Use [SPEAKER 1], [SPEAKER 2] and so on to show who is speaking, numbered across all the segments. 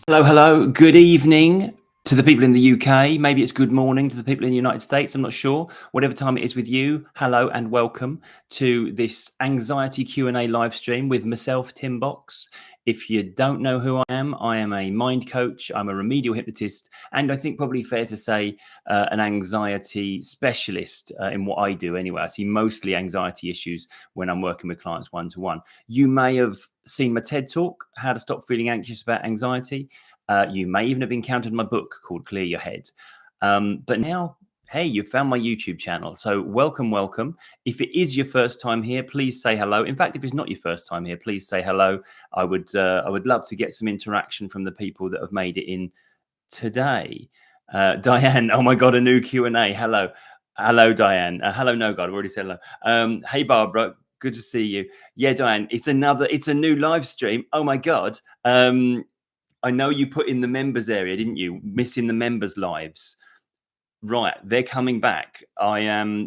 [SPEAKER 1] Hello, hello. Good evening to the people in the UK. Maybe it's good morning to the people in the United States. I'm not sure. Whatever time it is with you, hello and welcome to this anxiety Q&A live stream with myself, Tim Box. If you don't know who I am a mind coach. I'm a remedial hypnotist, and I think probably fair to say an anxiety specialist in what I do anyway. I see mostly anxiety issues when I'm working with clients one-to-one. You may have seen my TED Talk, How to Stop Feeling Anxious About Anxiety. You may even have encountered my book called Clear Your Head. But now, hey, you found my YouTube channel. So welcome, welcome. If it is your first time here, please say hello. In fact, if it's not your first time here, please say hello. I would love to get some interaction from the people that have made it in today. Diane, oh my God, a new Q&A. Hello. Hello, Diane. Hello, No God. I've already said hello. Hey, Barbara. Good to see you. Yeah, Diane, it's a new live stream. Oh my God. I know you put in the members area, didn't you? Missing the members lives. Right. They're coming back. I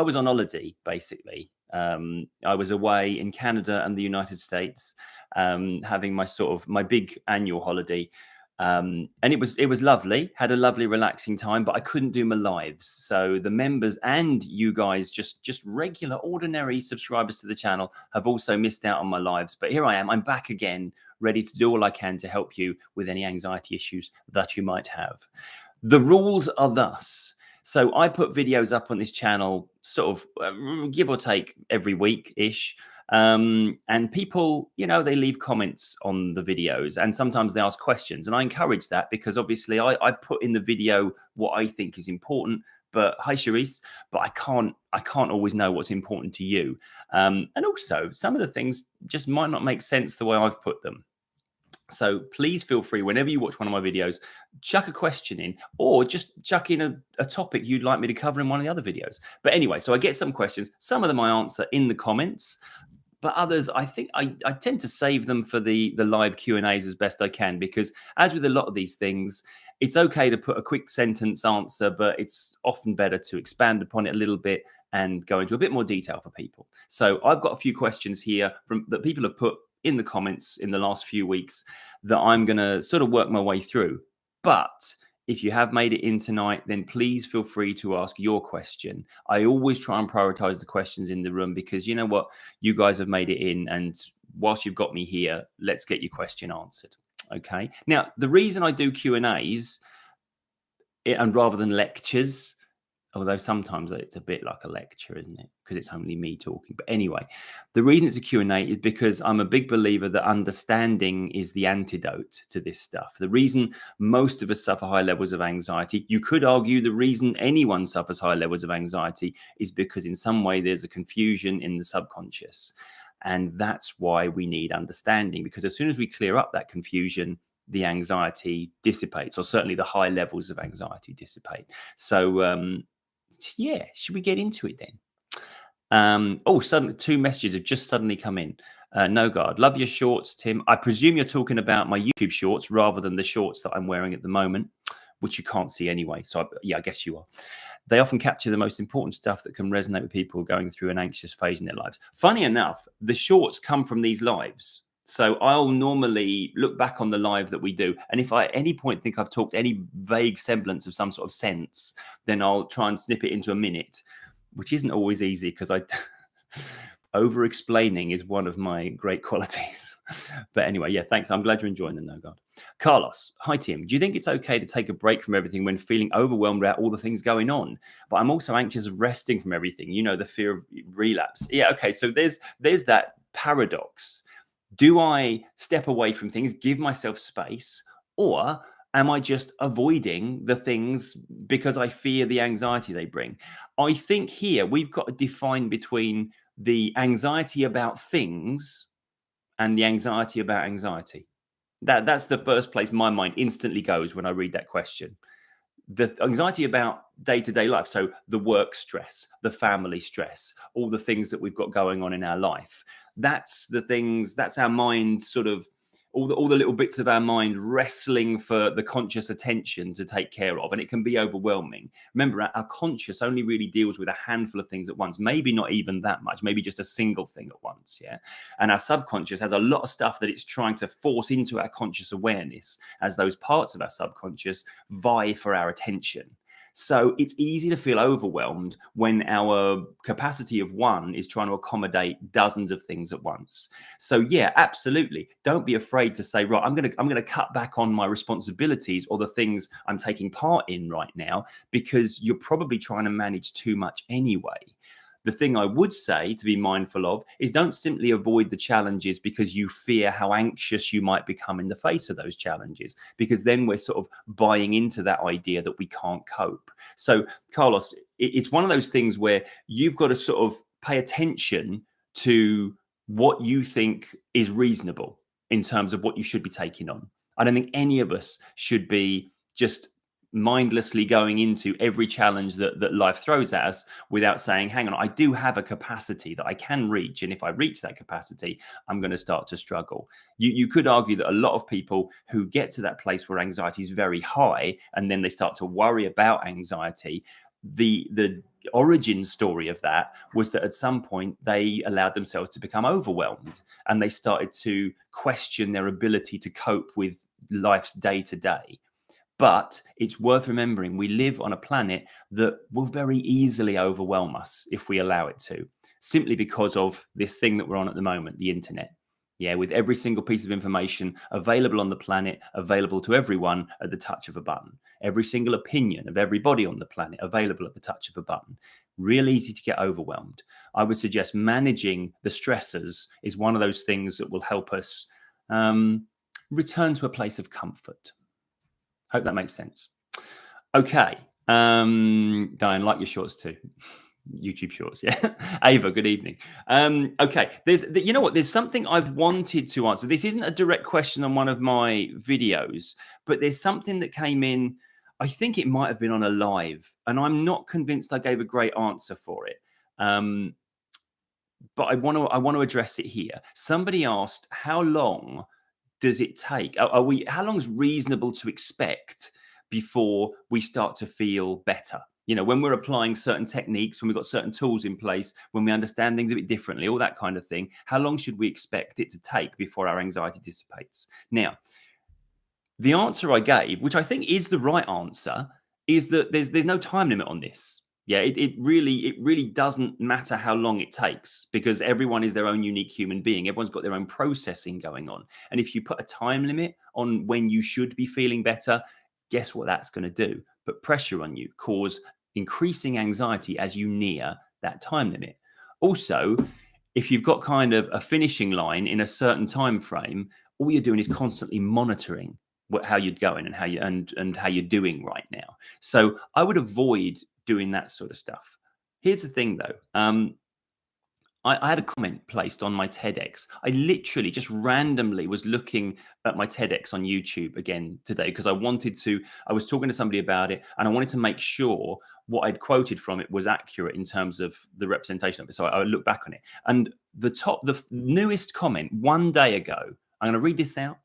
[SPEAKER 1] was on holiday, basically. I was away in Canada and the United States, having my big annual holiday. And it was lovely, had a lovely relaxing time, but I couldn't do my lives. So the members and you guys, just regular ordinary subscribers to the channel, have also missed out on my lives. But here I am, I'm back again, ready to do all I can to help you with any anxiety issues that you might have. The rules are thus. So I put videos up on this channel sort of give or take every week-ish. And people, they leave comments on the videos, and sometimes they ask questions, and I encourage that because obviously I put in the video what I think is important. But hi, Charisse, but I can't always know what's important to you. And also some of the things just might not make sense the way I've put them. So please feel free, whenever you watch one of my videos, chuck a question in, or just chuck in a topic you'd like me to cover in one of the other videos. But anyway, so I get some questions. Some of them I answer in the comments, but others, I think I tend to save them for the live Q&As as best I can, because as with a lot of these things, it's okay to put a quick sentence answer, but it's often better to expand upon it a little bit and go into a bit more detail for people. So I've got a few questions here that people have put in the comments in the last few weeks that I'm going to sort of work my way through. But if you have made it in tonight, then please feel free to ask your question. I always try and prioritize the questions in the room, because you know what? You guys have made it in, and whilst you've got me here, let's get your question answered. Okay. Now, the reason I do Q&As and rather than lectures, although sometimes it's a bit like a lecture, isn't it? Because it's only me talking. But anyway, the reason it's a Q&A is because I'm a big believer that understanding is the antidote to this stuff. The reason most of us suffer high levels of anxiety, you could argue the reason anyone suffers high levels of anxiety, is because in some way there's a confusion in the subconscious. And that's why we need understanding, because as soon as we clear up that confusion, the anxiety dissipates, or certainly the high levels of anxiety dissipate. So, yeah, should we get into it then? Suddenly 2 messages have just suddenly come in. No God, love your shorts, Tim. I presume you're talking about my YouTube shorts rather than the shorts that I'm wearing at the moment, which you can't see anyway. So I guess you are. They often capture the most important stuff that can resonate with people going through an anxious phase in their lives. Funny enough, the shorts come from these lives. So I'll normally look back on the live that we do, and if I at any point think I've talked any vague semblance of some sort of sense, then I'll try and snip it into a minute, which isn't always easy, because over explaining is one of my great qualities. But anyway, yeah, thanks. I'm glad you're enjoying the No God. Carlos, hi Tim. Do you think it's okay to take a break from everything when feeling overwhelmed about all the things going on? But I'm also anxious of resting from everything. The fear of relapse. Yeah, okay. So there's that paradox. Do I step away from things, give myself space, or am I just avoiding the things because I fear the anxiety they bring? I think here we've got to define between the anxiety about things and the anxiety about anxiety. That's the first place my mind instantly goes when I read that question. The anxiety about day-to-day life, so the work stress, the family stress, all the things that we've got going on in our life, that's the things, that's our mind sort of all the little bits of our mind wrestling for the conscious attention to take care of, and it can be overwhelming. Remember, our conscious only really deals with a handful of things at once, maybe not even that much, maybe just a single thing at once. Yeah. And our subconscious has a lot of stuff that it's trying to force into our conscious awareness as those parts of our subconscious vie for our attention. So it's easy to feel overwhelmed when our capacity of one is trying to accommodate dozens of things at once. So yeah, absolutely. Don't be afraid to say, right, I'm gonna cut back on my responsibilities or the things I'm taking part in right now, because you're probably trying to manage too much anyway. The thing I would say to be mindful of is don't simply avoid the challenges because you fear how anxious you might become in the face of those challenges, because then we're sort of buying into that idea that we can't cope. So, Carlos, it's one of those things where you've got to sort of pay attention to what you think is reasonable in terms of what you should be taking on. I don't think any of us should be just mindlessly going into every challenge that life throws at us without saying, hang on, I do have a capacity that I can reach, and if I reach that capacity, I'm going to start to struggle. You could argue that a lot of people who get to that place where anxiety is very high and then they start to worry about anxiety, the origin story of that was that at some point they allowed themselves to become overwhelmed and they started to question their ability to cope with life's day to day. But it's worth remembering we live on a planet that will very easily overwhelm us if we allow it to, simply because of this thing that we're on at the moment, the internet. Yeah, with every single piece of information available on the planet, available to everyone at the touch of a button. Every single opinion of everybody on the planet available at the touch of a button. Real easy to get overwhelmed. I would suggest managing the stressors is one of those things that will help us return to a place of comfort. Hope that makes sense. Okay. Diane, like your shorts too. YouTube shorts. Yeah. Ava, good evening. Okay. You know what? There's something I've wanted to answer. This isn't a direct question on one of my videos, but there's something that came in. I think it might have been on a live, and I'm not convinced I gave a great answer for it. But I want to address it here. Somebody asked, how long does it take? How long is reasonable to expect before we start to feel better? You know, when we're applying certain techniques, when we've got certain tools in place, when we understand things a bit differently, all that kind of thing, how long should we expect it to take before our anxiety dissipates? Now, the answer I gave, which I think is the right answer, is that there's no time limit on this. Yeah, it really doesn't matter how long it takes, because everyone is their own unique human being. Everyone's got their own processing going on. And if you put a time limit on when you should be feeling better, guess what that's going to do? Put pressure on you, cause increasing anxiety as you near that time limit. Also, if you've got kind of a finishing line in a certain time frame, all you're doing is constantly monitoring how you're going and how you're doing right now. So I would avoid doing that sort of stuff. Here's the thing, though. I had a comment placed on my TEDx. I literally just randomly was looking at my TEDx on YouTube again today because I was talking to somebody about it and I wanted to make sure what I'd quoted from it was accurate in terms of the representation of it. So I looked back on it. And the newest comment 1 day ago, I'm going to read this out.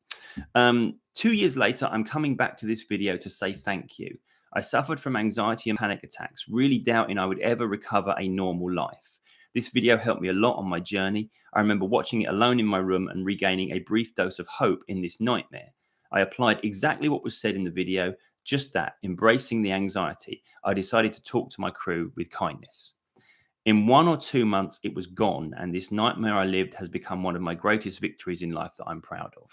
[SPEAKER 1] 2 years later, I'm coming back to this video to say thank you. I suffered from anxiety and panic attacks, really doubting I would ever recover a normal life. This video helped me a lot on my journey. I remember watching it alone in my room and regaining a brief dose of hope in this nightmare. I applied exactly what was said in the video, just that, embracing the anxiety. I decided to talk to my crew with kindness. In 1 or 2 months, it was gone, and this nightmare I lived has become one of my greatest victories in life that I'm proud of.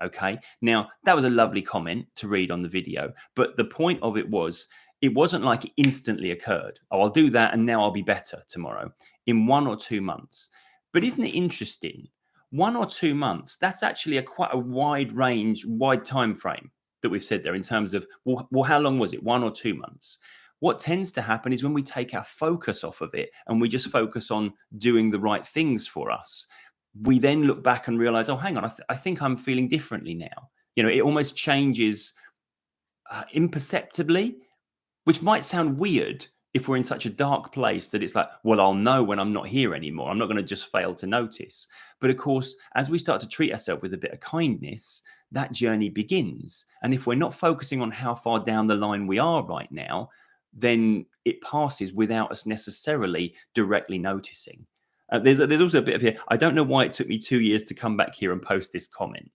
[SPEAKER 1] Okay. Now, that was a lovely comment to read on the video, but the point of it wasn't like it instantly occurred. Oh, I'll do that and now I'll be better tomorrow. In 1 or 2 months. But isn't it interesting? 1 or 2 months, that's actually quite a wide range, wide time frame that we've said there in terms of, well, how long was it? 1 or 2 months. What tends to happen is when we take our focus off of it and we just focus on doing the right things for us, we then look back and realize, oh, hang on, I think I'm feeling differently now. You know, it almost changes imperceptibly, which might sound weird if we're in such a dark place that it's like, well, I'll know when I'm not here anymore. I'm not going to just fail to notice. But of course, as we start to treat ourselves with a bit of kindness, that journey begins. And if we're not focusing on how far down the line we are right now, then it passes without us necessarily directly noticing. There's also a bit of here. I don't know why it took me 2 years to come back here and post this comment.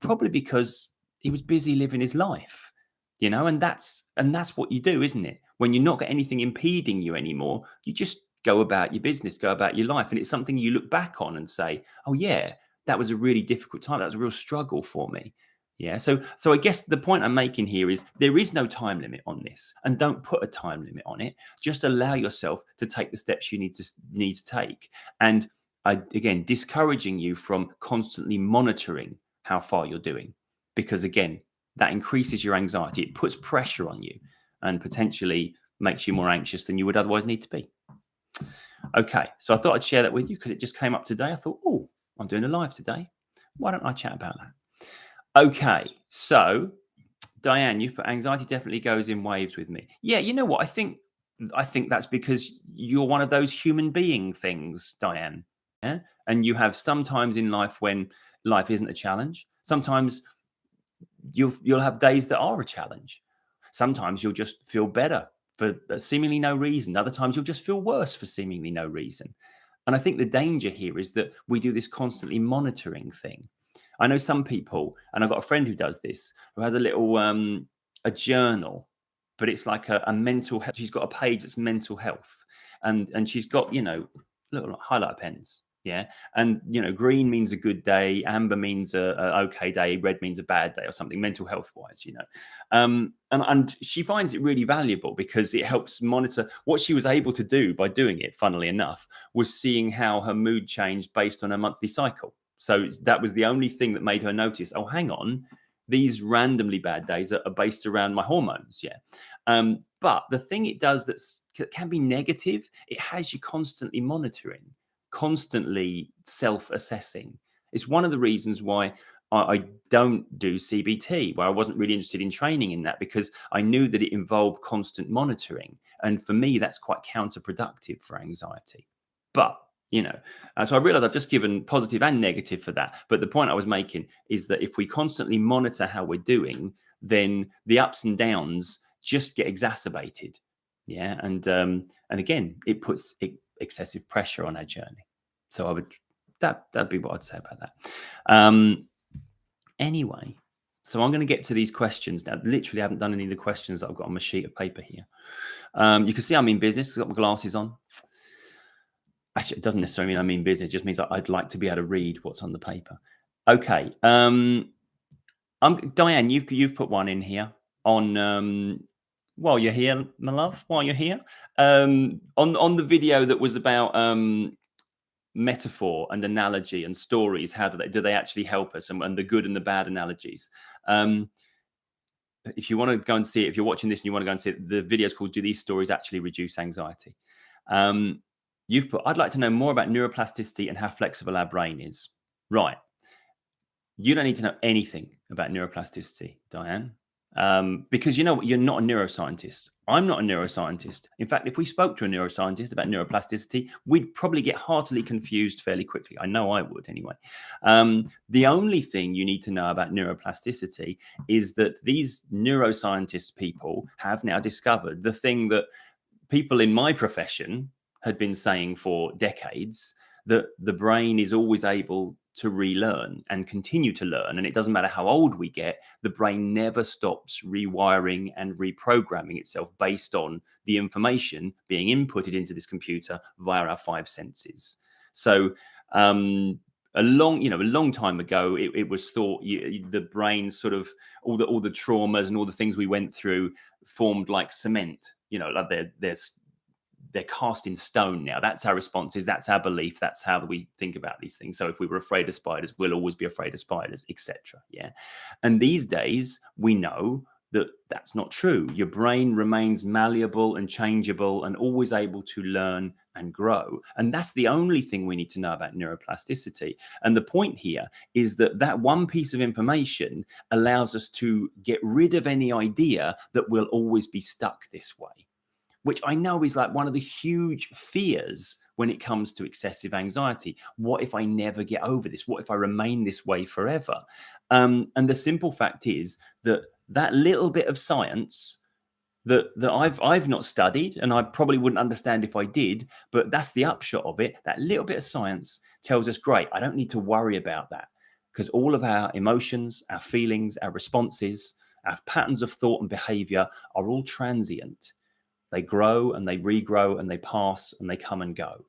[SPEAKER 1] Probably because he was busy living his life, and that's what you do, isn't it? When you're not got anything impeding you anymore, you just go about your business, go about your life, and it's something you look back on and say, "Oh yeah, that was a really difficult time. That was a real struggle for me." Yeah. So I guess the point I'm making here is there is no time limit on this, and don't put a time limit on it. Just allow yourself to take the steps you need to take. And again, discouraging you from constantly monitoring how far you're doing, because again, that increases your anxiety. It puts pressure on you and potentially makes you more anxious than you would otherwise need to be. Okay. So I thought I'd share that with you because it just came up today. I thought, oh, I'm doing a live today. Why don't I chat about that? Okay, so Diane, you've put anxiety definitely goes in waves with me. Yeah, you know what? I think that's because you're one of those human being things, Diane. Yeah, and you have sometimes in life when life isn't a challenge. Sometimes you'll have days that are a challenge. Sometimes you'll just feel better for seemingly no reason. Other times you'll just feel worse for seemingly no reason. And I think the danger here is that we do this constantly monitoring thing. I know some people, and I've got a friend who does this, who has a little a journal, but it's like a mental health. She's got a page that's mental health, and she's got little highlighter pens. Yeah, and green means a good day, amber means a okay day, red means a bad day or something mental health wise. And she finds it really valuable because it helps monitor what she was able to do by doing it. Funnily enough, was seeing how her mood changed based on her monthly cycle. So that was the only thing that made her notice, oh, hang on, these randomly bad days are based around my hormones. Yeah. But the thing it does that can be negative, it has you constantly monitoring, constantly self-assessing. It's one of the reasons why I don't do CBT, where I wasn't really interested in training in that, because I knew that it involved constant monitoring. And for me, that's quite counterproductive for anxiety. But so I realized I've just given positive and negative for that. But the point I was making is that if we constantly monitor how we're doing, then the ups and downs just get exacerbated. Yeah. And again, it puts excessive pressure on our journey. So that'd be what I'd say about that. Anyway, so I'm going to get to these questions now. Literally, I haven't done any of the questions that I've got on my sheet of paper here. You can see I'm in business. I've got my glasses on. Actually, it doesn't necessarily mean I mean business. It just means I'd like to be able to read what's on the paper. Okay. Diane, you've put one in here on while you're here, my love. While you're here, on the video that was about metaphor and analogy and stories. How do they actually help us, and the good and the bad analogies? If you want to go and see it, if you're watching this and you want to go and see it, the video is called "Do These Stories Actually Reduce Anxiety?" You've put, I'd like to know more about neuroplasticity and how flexible our brain is. Right. You don't need to know anything about neuroplasticity, Diane, because you're not a neuroscientist. I'm not a neuroscientist. In fact, if we spoke to a neuroscientist about neuroplasticity, we'd probably get heartily confused fairly quickly. I know I would anyway. The only thing you need to know about neuroplasticity is that these neuroscientist people have now discovered the thing that people in my profession had been saying for decades, that the brain is always able to relearn and continue to learn. And it doesn't matter how old we get, the brain never stops rewiring and reprogramming itself based on the information being inputted into this computer via our five senses. So a long time ago, it was thought the brain sort of all the traumas and all the things we went through formed like cement. Like they're cast in stone now. That's our responses. That's our belief. That's how we think about these things. So if we were afraid of spiders, we'll always be afraid of spiders, etc. Yeah. And these days we know that that's not true. Your brain remains malleable and changeable and always able to learn and grow. And that's the only thing we need to know about neuroplasticity. And the point here is that one piece of information allows us to get rid of any idea that we'll always be stuck this way. which I know is like one of the huge fears when it comes to excessive anxiety. What if I never get over this? What if I remain this way forever? And the simple fact is that that little bit of science that I've not studied, and I probably wouldn't understand if I did, but that's the upshot of it. That little bit of science tells us, great, I don't need to worry about that, because all of our emotions, our feelings, our responses, our patterns of thought and behavior are all transient. They grow and they regrow and they pass and they come and go.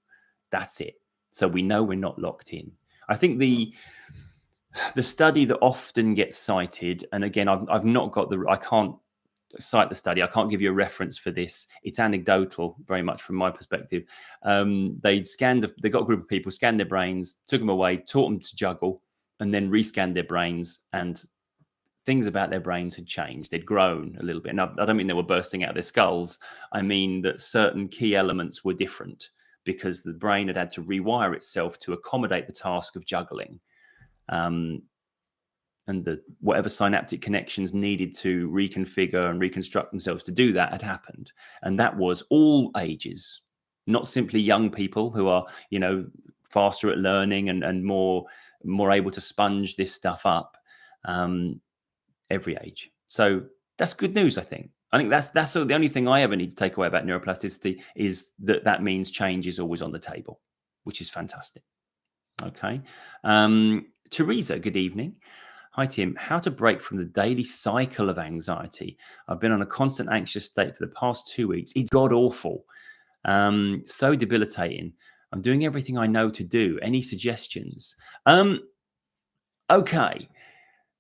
[SPEAKER 1] That's it. So we know we're not locked in. I think the study that often gets cited, and again, I've not got I can't cite the study. I can't give you a reference for this. It's anecdotal, very much from my perspective. They got a group of people, scanned their brains, took them away, taught them to juggle, and then rescanned their brains, and things about their brains had changed. They'd grown a little bit. Now, I don't mean they were bursting out of their skulls. I mean that certain key elements were different because the brain had to rewire itself to accommodate the task of juggling. And whatever synaptic connections needed to reconfigure and reconstruct themselves to do that had happened. And that was all ages, not simply young people who are, faster at learning and more able to sponge this stuff up. Every age. So that's good news, I think. I think that's the only thing I ever need to take away about neuroplasticity is that means change is always on the table, which is fantastic. Okay. Teresa, good evening. Hi, Tim. How to break from the daily cycle of anxiety? I've been on a constant anxious state for the past 2 weeks. It's god awful. So debilitating. I'm doing everything I know to do. Any suggestions? Okay.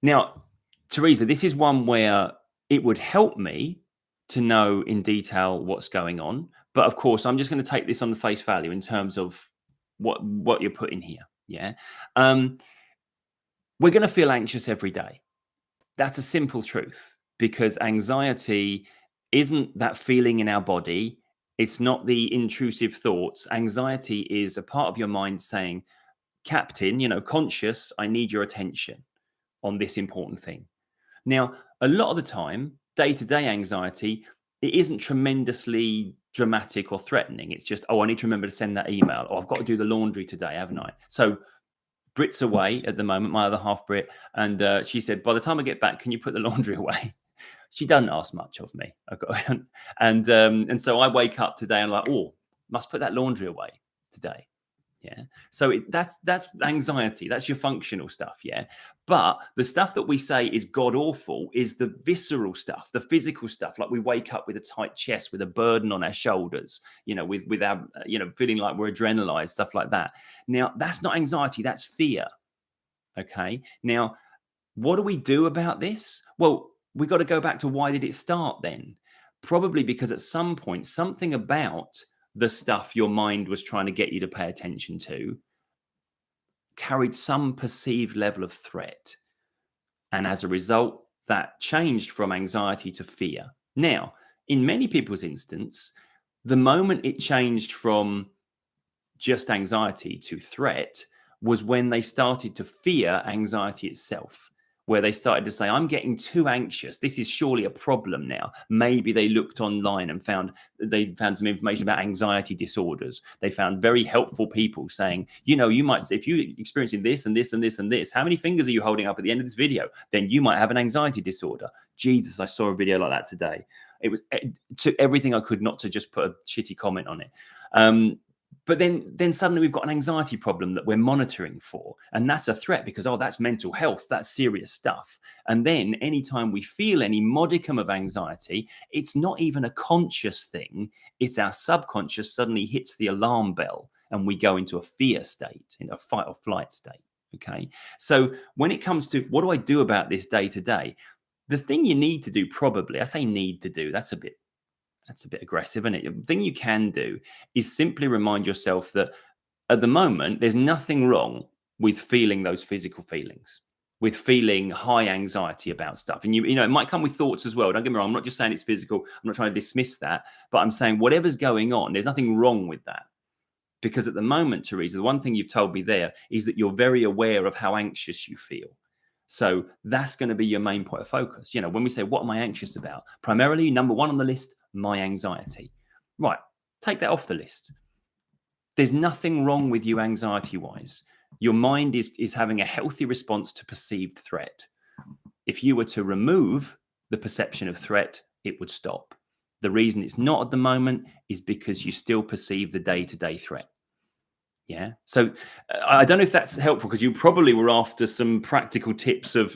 [SPEAKER 1] Now, Teresa, this is one where it would help me to know in detail what's going on. But of course, I'm just going to take this on the face value in terms of what you're putting here. Yeah. We're going to feel anxious every day. That's a simple truth, because anxiety isn't that feeling in our body. It's not the intrusive thoughts. Anxiety is a part of your mind saying, Captain, conscious, I need your attention on this important thing. Now, a lot of the time, day-to-day anxiety, it isn't tremendously dramatic or threatening. It's just, I need to remember to send that email, or I've got to do the laundry today, haven't I? So Brit's away at the moment, my other half Brit, and she said, by the time I get back, can you put the laundry away? She doesn't ask much of me. And so I wake up today and I'm like, must put that laundry away today. Yeah. So that's anxiety. That's your functional stuff. Yeah. But the stuff that we say is god awful is the visceral stuff, the physical stuff. Like we wake up with a tight chest, with a burden on our shoulders, with our, feeling like we're adrenalized, stuff like that. Now, that's not anxiety. That's fear. Okay. Now, what do we do about this? Well, we've got to go back to why did it start then? Probably because at some point, something about the stuff your mind was trying to get you to pay attention to carried some perceived level of threat. And as a result, that changed from anxiety to fear. Now, in many people's instance, the moment it changed from just anxiety to threat was when they started to fear anxiety itself, where they started to say, I'm getting too anxious. This is surely a problem now. Maybe they looked online and found some information about anxiety disorders. They found very helpful people saying, you might, if you're experiencing this and this and this and this, how many fingers are you holding up at the end of this video? Then you might have an anxiety disorder. Jesus, I saw a video like that today. It took everything I could not to just put a shitty comment on it. But then suddenly we've got an anxiety problem that we're monitoring for. And that's a threat because, that's mental health. That's serious stuff. And then anytime we feel any modicum of anxiety, it's not even a conscious thing. It's our subconscious suddenly hits the alarm bell and we go into a fear state, in a fight or flight state. Okay. So when it comes to what do I do about this day to day, the thing you need to do probably, I say need to do, that's a bit aggressive, isn't it? The thing you can do is simply remind yourself that at the moment, there's nothing wrong with feeling those physical feelings, with feeling high anxiety about stuff. And it might come with thoughts as well. Don't get me wrong. I'm not just saying it's physical. I'm not trying to dismiss that, but I'm saying whatever's going on, there's nothing wrong with that. Because at the moment, Teresa, the one thing you've told me there is that you're very aware of how anxious you feel. So that's going to be your main point of focus. When we say, what am I anxious about? Primarily, number one on the list, my anxiety. Right. Take that off the list. There's nothing wrong with you anxiety wise. Your mind is having a healthy response to perceived threat. If you were to remove the perception of threat, it would stop. The reason it's not at the moment is because you still perceive the day-to-day threat. Yeah. So I don't know if that's helpful, because you probably were after some practical tips of,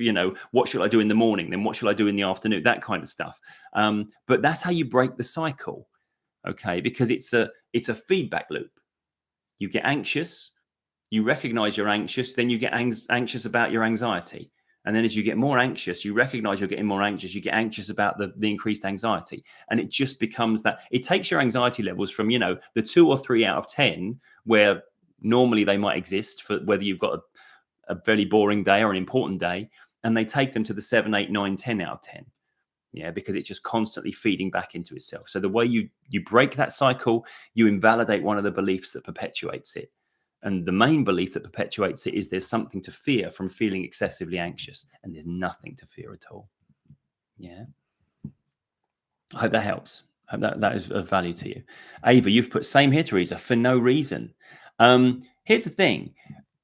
[SPEAKER 1] what should I do in the morning? Then what should I do in the afternoon? That kind of stuff. But that's how you break the cycle. Okay. Because it's a feedback loop. You get anxious, you recognize you're anxious, then you get anxious about your anxiety. And then as you get more anxious, you recognize you're getting more anxious, you get anxious about the increased anxiety. And it just becomes that it takes your anxiety levels from, the 2 or 3 out of 10, where normally they might exist for whether you've got a very boring day or an important day, and they take them to the 7, 8, 9, 10 out of 10. Yeah, because it's just constantly feeding back into itself. So the way you break that cycle, you invalidate one of the beliefs that perpetuates it. And the main belief that perpetuates it is there's something to fear from feeling excessively anxious, and there's nothing to fear at all. Yeah. I hope that helps. I hope that is of value to you. Ava, you've put same here, Teresa, for no reason. Here's the thing.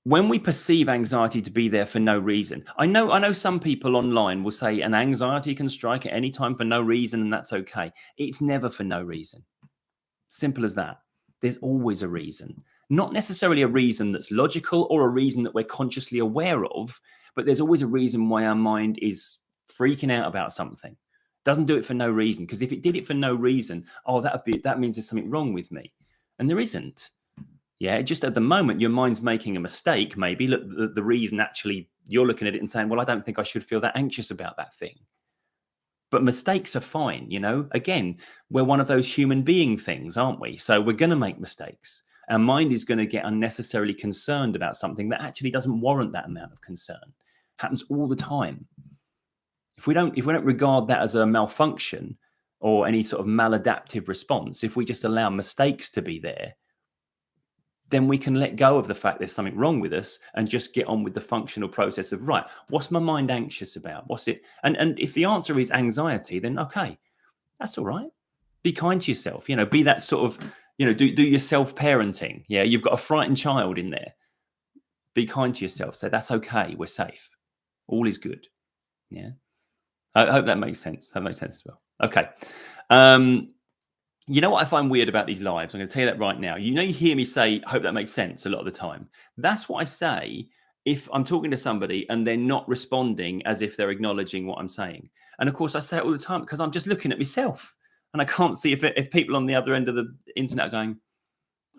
[SPEAKER 1] When we perceive anxiety to be there for no reason, I know some people online will say an anxiety can strike at any time for no reason, and that's okay. It's never for no reason. Simple as that. There's always a reason. Not necessarily a reason that's logical or a reason that we're consciously aware of, but there's always a reason why our mind is freaking out about something. Doesn't do it for no reason, because if it did it for no reason, that means there's something wrong with me. And there isn't. Yeah, just at the moment, your mind's making a mistake. Maybe look, the reason actually you're looking at it and saying, well, I don't think I should feel that anxious about that thing. But mistakes are fine. Again, we're one of those human being things, aren't we? So we're going to make mistakes. Our mind is going to get unnecessarily concerned about something that actually doesn't warrant that amount of concern. Happens all the time. If we don't regard that as a malfunction or any sort of maladaptive response, if we just allow mistakes to be there, then we can let go of the fact there's something wrong with us and just get on with the functional process of, right, what's my mind anxious about? What's it? And if the answer is anxiety, then okay, that's all right. Be kind to yourself, be that sort of, do your self-parenting. Yeah, you've got a frightened child in there. Be kind to yourself. Say, that's okay, we're safe. All is good. Yeah. I hope that makes sense. That makes sense as well. Okay. You know what I find weird about these lives? I'm going to tell you that right now. You hear me say, I hope that makes sense a lot of the time. That's what I say if I'm talking to somebody and they're not responding as if they're acknowledging what I'm saying. And of course, I say it all the time because I'm just looking at myself and I can't see if people on the other end of the internet are going,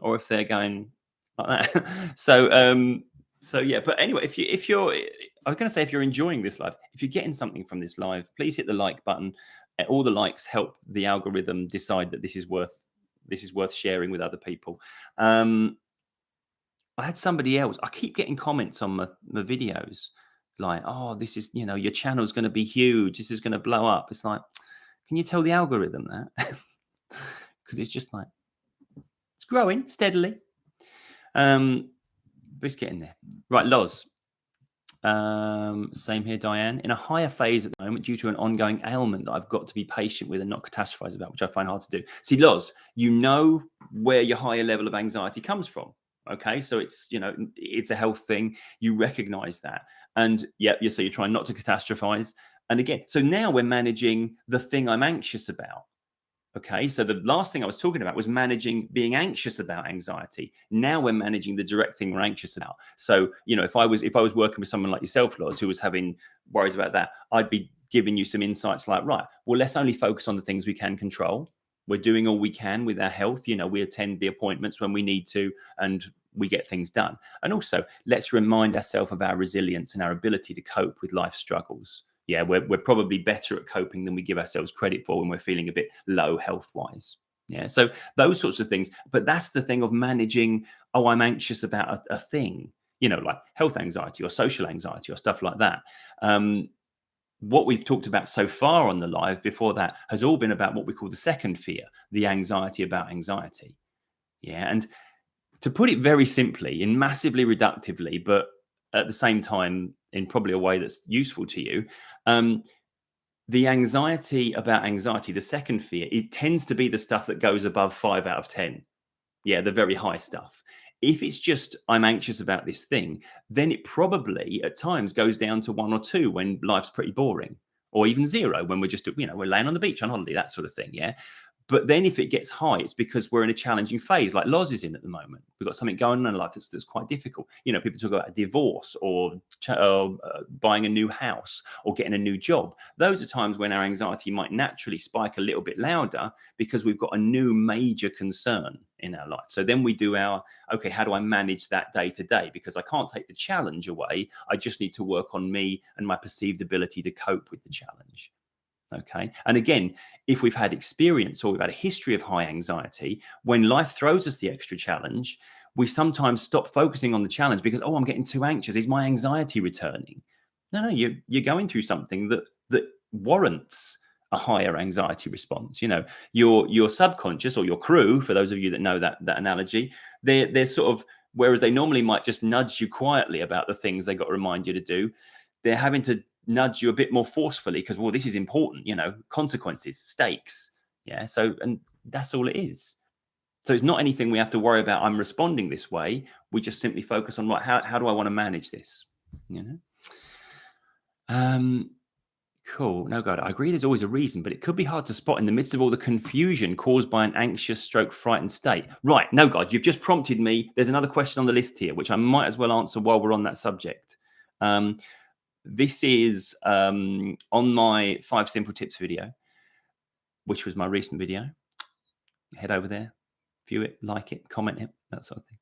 [SPEAKER 1] or if they're going like that. So yeah. But anyway, if you're, I was going to say, if you're enjoying this live, if you're getting something from this live, please hit the like button. All the likes help the algorithm decide that this is worth sharing with other people. I had somebody else. I keep getting comments on my videos like, "Oh, this is your channel's going to be huge. This is going to blow up." It's like, can you tell the algorithm that? Because it's just like it's growing steadily. But it's getting there. Right, Loz. Same here, Diane. In a higher phase at the moment due to an ongoing ailment that I've got to be patient with and not catastrophize about, which I find hard to do. See, Loz, you know where your higher level of anxiety comes from. Okay, so it's it's a health thing. You recognize that, and so you're trying not to catastrophize. And again, so now we're managing the thing I'm anxious about. Okay, so the last thing I was talking about was managing being anxious about anxiety. Now we're managing the direct thing we're anxious about. So, if I was working with someone like yourself, Loz, who was having worries about that, I'd be giving you some insights like, right, well, let's only focus on the things we can control. We're doing all we can with our health. We attend the appointments when we need to, and we get things done. And also, let's remind ourselves of our resilience and our ability to cope with life struggles. Yeah, we're probably better at coping than we give ourselves credit for when we're feeling a bit low health-wise. Yeah, so those sorts of things. But that's the thing of managing, I'm anxious about a thing, like health anxiety or social anxiety or stuff like that. What we've talked about so far on the live before that has all been about what we call the second fear, the anxiety about anxiety. Yeah, and to put it very simply, in massively reductively, but at the same time in probably a way that's useful to you, The anxiety about anxiety, the second fear, it tends to be the stuff that goes above 5 out of 10. Yeah, the very high stuff. If it's just I'm anxious about this thing, then it probably at times goes down to 1 or 2 when life's pretty boring, or even 0 when we're just, we're laying on the beach on holiday, that sort of thing. Yeah. But then if it gets high, it's because we're in a challenging phase like Loz is in at the moment. We've got something going on in life that's quite difficult. People talk about a divorce or buying a new house or getting a new job. Those are times when our anxiety might naturally spike a little bit louder because we've got a new major concern in our life. So then we do okay, how do I manage that day to day? Because I can't take the challenge away. I just need to work on me and my perceived ability to cope with the challenge. Okay. And again, if we've had experience or we've had a history of high anxiety, when life throws us the extra challenge, we sometimes stop focusing on the challenge because, I'm getting too anxious. Is my anxiety returning? No, you're going through something that warrants a higher anxiety response. Your subconscious or your crew, for those of you that know that analogy, they're sort of, whereas they normally might just nudge you quietly about the things they got to remind you to do, they're having to nudge you a bit more forcefully because, this is important, consequences, stakes. Yeah. So, and that's all it is. So it's not anything we have to worry about. I'm responding this way. We just simply focus on how do I want to manage this? Cool. No, God, I agree. There's always a reason, but it could be hard to spot in the midst of all the confusion caused by an anxious stroke frightened state. Right. No, God, you've just prompted me. There's another question on the list here, which I might as well answer while we're on that subject. This is on my 5 simple tips video, which was my recent video. Head over there, view it, like it, comment it, that sort of thing.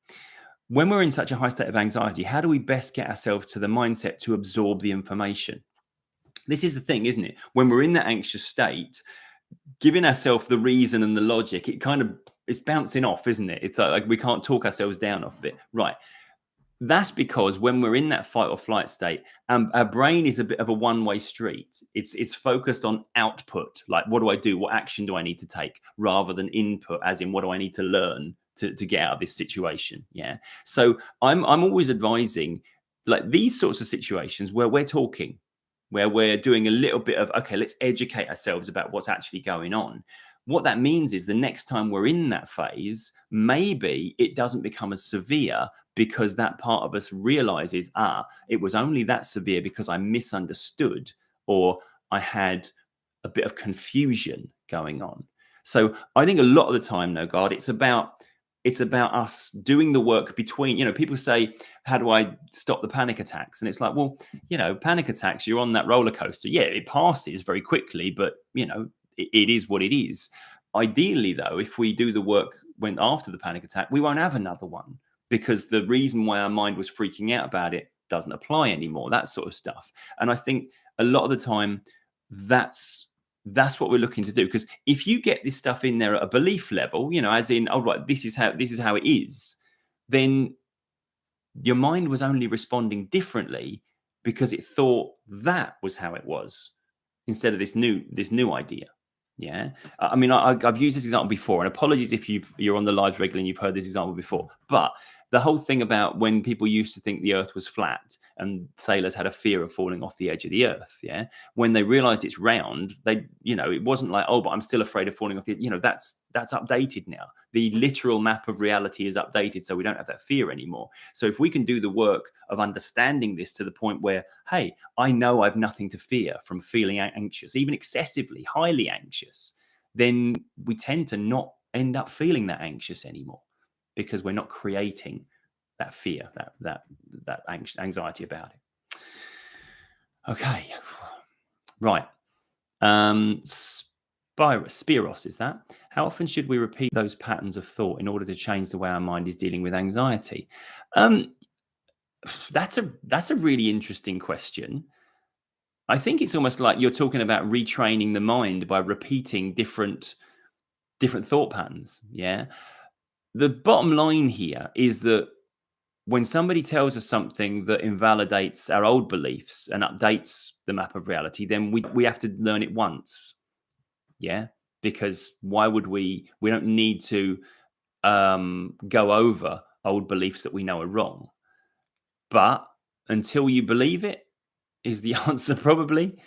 [SPEAKER 1] When we're in such a high state of anxiety, how do we best get ourselves to the mindset to absorb the information? This is the thing, isn't it? When we're in that anxious state, giving ourselves the reason and the logic, it's bouncing off, isn't it? It's like we can't talk ourselves down off of it. Right. That's because when we're in that fight or flight state, our brain is a bit of a one-way street. It's focused on output, like what do I do? What action do I need to take? Rather than input, as in what do I need to learn to get out of this situation? Yeah. So I'm always advising like these sorts of situations where we're talking, where we're doing a little bit of, okay, let's educate ourselves about what's actually going on. What that means is the next time we're in that phase, maybe it doesn't become as severe because that part of us realizes, it was only that severe because I misunderstood or I had a bit of confusion going on. So I think a lot of the time, no, God, it's about us doing the work between, people say, how do I stop the panic attacks? And it's like, well, panic attacks, you're on that roller coaster. Yeah, it passes very quickly, but, it is what it is. Ideally, though, if we do the work when after the panic attack, we won't have another one because the reason why our mind was freaking out about it doesn't apply anymore, that sort of stuff. And I think a lot of the time that's what we're looking to do. Because if you get this stuff in there at a belief level, as in, oh, right, this is how it is, then your mind was only responding differently because it thought that was how it was instead of this new idea. Yeah. I mean, I've used this example before, and apologies if you're on the lives regularly and you've heard this example before, but the whole thing about when people used to think the earth was flat and sailors had a fear of falling off the edge of the earth. Yeah. When they realized it's round, it wasn't like, oh, but I'm still afraid of falling off the, that's updated now. The literal map of reality is updated. So we don't have that fear anymore. So if we can do the work of understanding this to the point where, hey, I know I've nothing to fear from feeling anxious, even excessively, highly anxious, then we tend to not end up feeling that anxious anymore because we're not creating that fear, that anxiety about it. Okay. Right. Spiros is that. How often should we repeat those patterns of thought in order to change the way our mind is dealing with anxiety? That's a really interesting question. I think it's almost like you're talking about retraining the mind by repeating different thought patterns. Yeah. The bottom line here is that when somebody tells us something that invalidates our old beliefs and updates the map of reality, then we have to learn it once. Yeah. Because why would we don't need to go over old beliefs that we know are wrong. But until you believe it is the answer probably.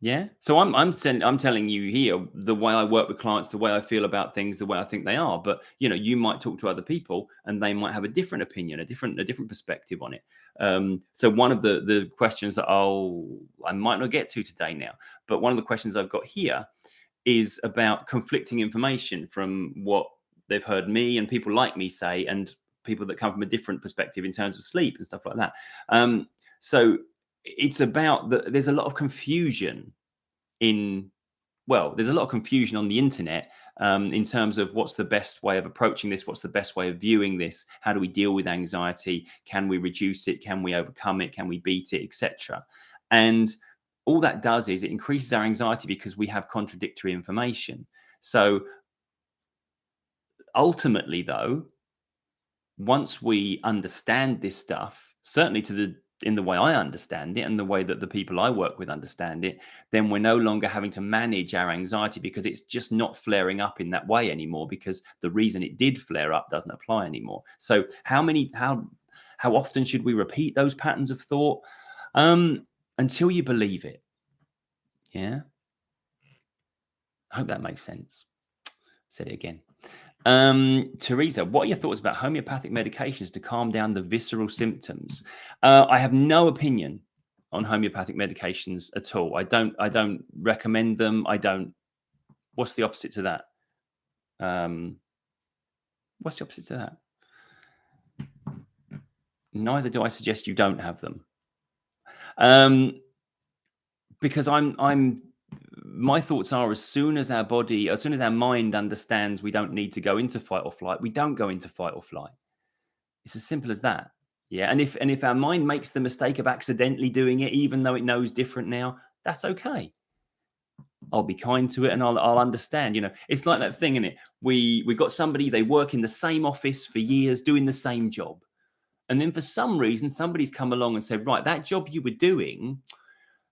[SPEAKER 1] Yeah. So I'm telling you here the way I work with clients, the way I feel about things, the way I think they are. But you might talk to other people and they might have a different opinion, a different perspective on it. So one of the questions that I might not get to today now, but one of the questions I've got here is about conflicting information from what they've heard me and people like me say, and people that come from a different perspective in terms of sleep and stuff like that. So it's about there's a lot of confusion in there's a lot of confusion on the internet in terms of what's the best way of approaching this, what's the best way of viewing this, how do we deal with anxiety, can we reduce it, can we overcome it, can we beat it, etc. And all that does is it increases our anxiety because we have contradictory information. So ultimately, though, once we understand this stuff, certainly in the way I understand it and the way that the people I work with understand it, then we're no longer having to manage our anxiety because it's just not flaring up in that way anymore, because the reason it did flare up doesn't apply anymore. So how often should we repeat those patterns of thought? Until you believe it. Yeah. I hope that makes sense. Said it again. Teresa, what are your thoughts about homeopathic medications to calm down the visceral symptoms? I have no opinion on homeopathic medications at all. I don't recommend them. What's the opposite to that? What's the opposite to that? Neither do I suggest you don't have them. Because my thoughts are, as soon as our mind understands we don't need to go into fight or flight, we don't go into fight or flight. It's as simple as that. Yeah. And if our mind makes the mistake of accidentally doing it, even though it knows different now, that's okay. I'll be kind to it and I'll understand. It's like that thing, isn't it? We got somebody, they work in the same office for years doing the same job. And then for some reason, somebody's come along and said, right, that job you were doing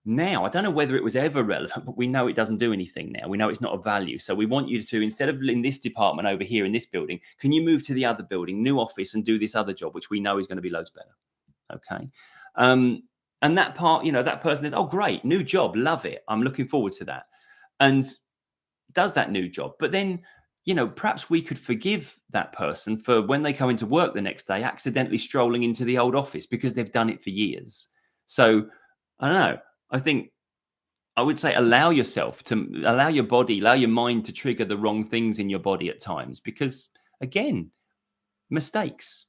[SPEAKER 1] now, I don't know whether it was ever relevant, but we know it doesn't do anything now. We know it's not of value. So we want you to, instead of in this department over here in this building, can you move to the other building, new office, and do this other job, which we know is going to be loads better. Okay. And that that person says, oh, great, new job, love it. I'm looking forward to that. And does that new job. But then, perhaps we could forgive that person for when they come into work the next day, accidentally strolling into the old office because they've done it for years. So I don't know. I think I would say allow your body, allow your mind to trigger the wrong things in your body at times, because again, mistakes.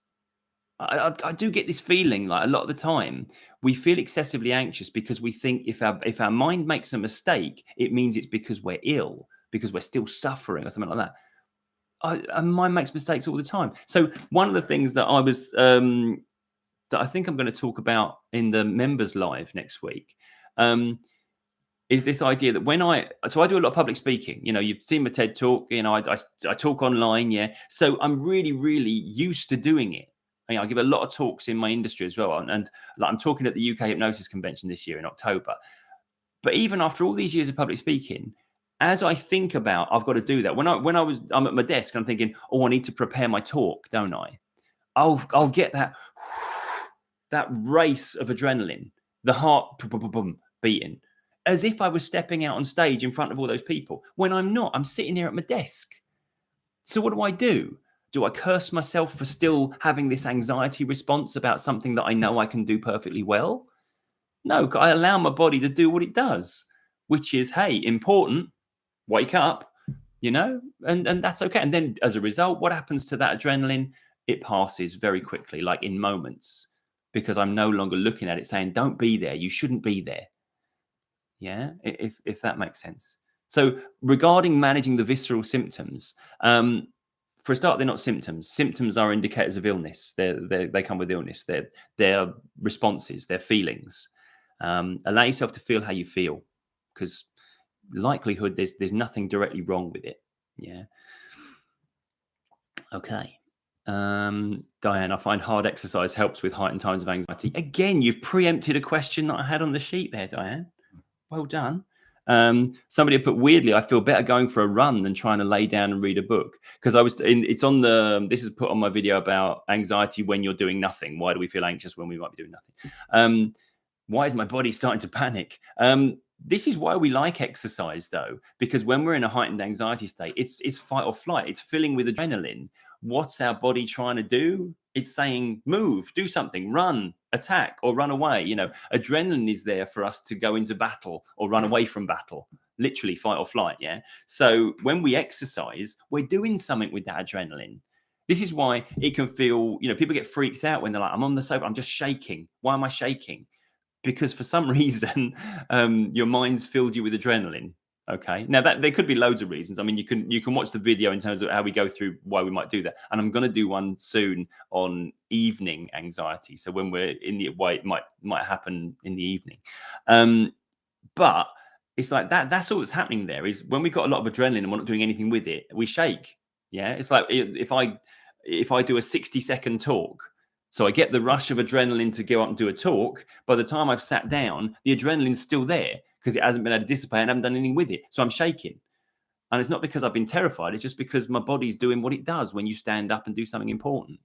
[SPEAKER 1] I do get this feeling like a lot of the time we feel excessively anxious because we think if our mind makes a mistake, it means it's because we're ill, because we're still suffering or something like that. And mind makes mistakes all the time. So one of the things that that I think I'm going to talk about in the members live next week is this idea that I do a lot of public speaking. You've seen my TED talk. I talk online. Yeah, so I'm really, really used to doing it. I give a lot of talks in my industry as well, and like, I'm talking at the UK Hypnosis Convention this year in October. But even after all these years of public speaking, as I think about, I've got to do that. I'm at my desk, I'm thinking, oh, I need to prepare my talk, don't I? I'll get that race of adrenaline, the heart beating, as if I was stepping out on stage in front of all those people, when I'm not. I'm sitting here at my desk. So what do? Do I curse myself for still having this anxiety response about something that I know I can do perfectly well? No, I allow my body to do what it does, which is, hey, important, wake up, and that's okay. And then as a result, what happens to that adrenaline? It passes very quickly, like in moments, because I'm no longer looking at it saying, don't be there. You shouldn't be there. Yeah, if that makes sense. So regarding managing the visceral symptoms, for a start, they're not symptoms. Symptoms are indicators of illness. They come with illness. They're responses. They're feelings. Allow yourself to feel how you feel, because likelihood there's nothing directly wrong with it. Yeah. Okay. Diane, I find hard exercise helps with heightened times of anxiety. Again, you've preempted a question that I had on the sheet there, Diane. Well done. Somebody put, weirdly, I feel better going for a run than trying to lay down and read a book, because this is put on my video about anxiety when you're doing nothing. Why do we feel anxious when we might be doing nothing? Why is my body starting to panic? This is why we like exercise, though, because when we're in a heightened anxiety state, it's fight or flight. It's filling with adrenaline. What's our body trying to do? It's saying, move, do something, run, attack, or run away. Adrenaline is there for us to go into battle or run away from battle, literally fight or flight. Yeah. So when we exercise, we're doing something with that adrenaline. This is why it can feel, people get freaked out when they're like, I'm on the sofa, I'm just shaking. Why am I shaking? Because for some reason, your mind's filled you with adrenaline. Okay. Now that there could be loads of reasons. I mean, you can watch the video in terms of how we go through why we might do that. And I'm going to do one soon on evening anxiety. So when we're in the why it might happen in the evening. But it's like that's all that's happening there is when we've got a lot of adrenaline and we're not doing anything with it, we shake. Yeah. It's like if I do a 60-second talk, so I get the rush of adrenaline to go up and do a talk. By the time I've sat down, the adrenaline's still there because it hasn't been able to dissipate and I haven't done anything with it. So I'm shaking. And it's not because I've been terrified. It's just because my body's doing what it does when you stand up and do something important,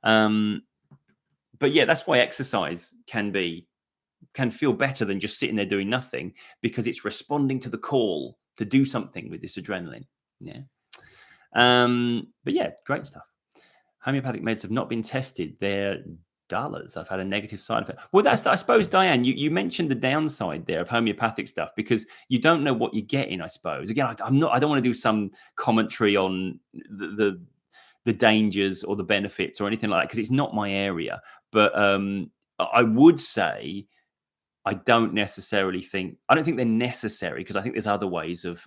[SPEAKER 1] But yeah, that's why exercise can feel better than just sitting there doing nothing, because it's responding to the call to do something with this adrenaline. Yeah. But yeah, great stuff. Homeopathic meds have not been tested. They're dullers. I've had a negative side effect. Well, I suppose, Diane, you mentioned the downside there of homeopathic stuff because you don't know what you're getting, I suppose. Again, I don't want to do some commentary on the dangers or the benefits or anything like that because it's not my area. But I would say I don't think they're necessary because I think there's other ways of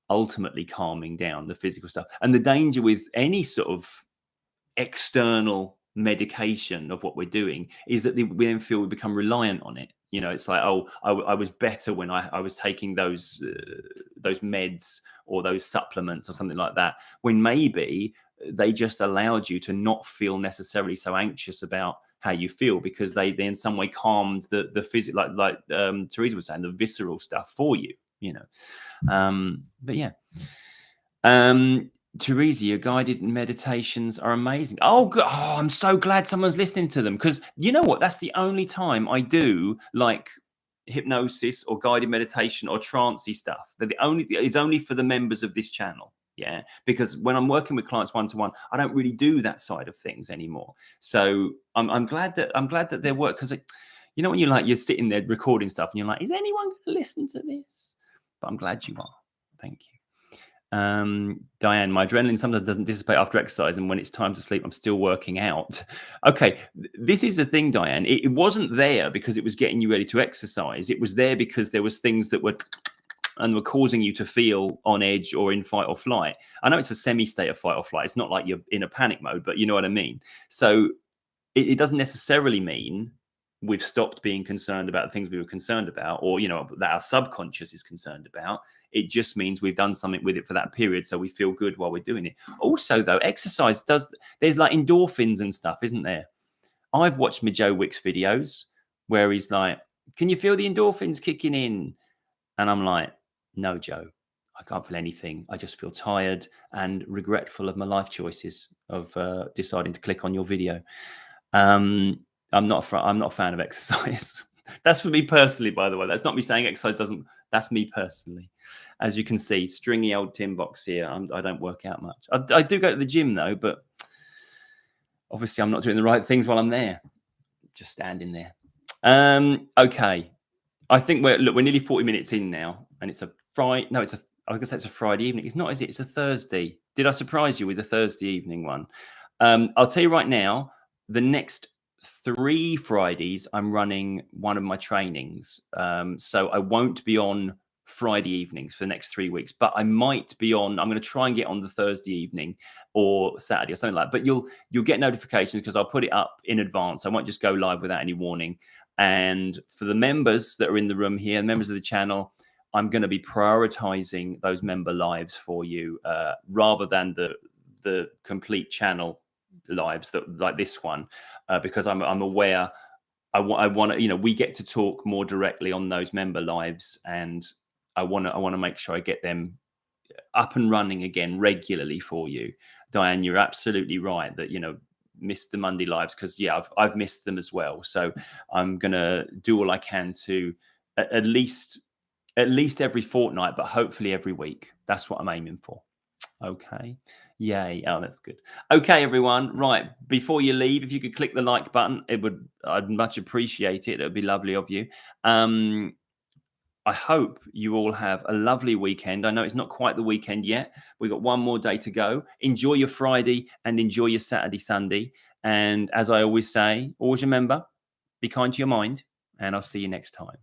[SPEAKER 1] ultimately calming down the physical stuff. And the danger with any sort of external medication of what we're doing is that we then feel we become reliant on it. It's like, oh, I was better when I was taking those meds or those supplements or something like that, when maybe they just allowed you to not feel necessarily so anxious about how you feel because they in some way calmed the physical, like Teresa was saying, the visceral stuff for you. But yeah. Teresa, your guided meditations are amazing. Oh, I'm so glad someone's listening to them because you know what? That's the only time I do like hypnosis or guided meditation or trancey stuff. It's only for the members of this channel. Yeah, because when I'm working with clients one-to-one, I don't really do that side of things anymore. So I'm glad that they work because when you're sitting there recording stuff and you're like, is anyone going to listen to this? But I'm glad you are. Thank you. Diane, my adrenaline sometimes doesn't dissipate after exercise, and when it's time to sleep, I'm still working out. Okay, this is the thing, Diane. It wasn't there because it was getting you ready to exercise. It was there because there was things that were causing you to feel on edge or in fight or flight. I know it's a semi-state of fight or flight. It's not like you're in a panic mode, but you know what I mean. So it doesn't necessarily mean we've stopped being concerned about things we were concerned about, or that our subconscious is concerned about. It just means we've done something with it for that period, so we feel good while we're doing it. Also, though, exercise there's like endorphins and stuff, isn't there? I've watched my Joe Wicks videos where he's like, can you feel the endorphins kicking in? And I'm like, no, Joe, I can't feel anything. I just feel tired and regretful of my life choices of deciding to click on your video. I'm not a fan of exercise. That's for me personally, by the way. That's not me saying exercise doesn't. That's me personally. As you can see, stringy old tin box here. I don't work out much. I do go to the gym though, but obviously I'm not doing the right things while I'm there. Just standing there. Okay. I think we're nearly 40 minutes in now, and it's a Friday. No, I was gonna say it's a Friday evening. It's not, is it? It's a Thursday. Did I surprise you with the Thursday evening one? I'll tell you right now, the next 3 Fridays, I'm running one of my trainings. So I won't be on Friday evenings for the next 3 weeks, but I might be on. I'm going to try and get on the Thursday evening or Saturday or something like that. But you'll get notifications because I'll put it up in advance. I won't just go live without any warning. And for the members that are in the room here, members of the channel, I'm going to be prioritizing those member lives for you rather than the complete channel lives that like this one, because I'm aware I want to, we get to talk more directly on those member lives, and I want to make sure I get them up and running again regularly for you. Diane, you're absolutely right that missed the Monday lives because I've missed them as well. So I'm gonna do all I can to at least every fortnight, but hopefully every week. That's what I'm aiming for. Okay. Yay. Oh, that's good. Okay, everyone. Right. Before you leave, if you could click the like button, I'd much appreciate it. It would be lovely of you. I hope you all have a lovely weekend. I know it's not quite the weekend yet. We've got one more day to go. Enjoy your Friday and enjoy your Saturday, Sunday. And as I always say, always remember, be kind to your mind, and I'll see you next time.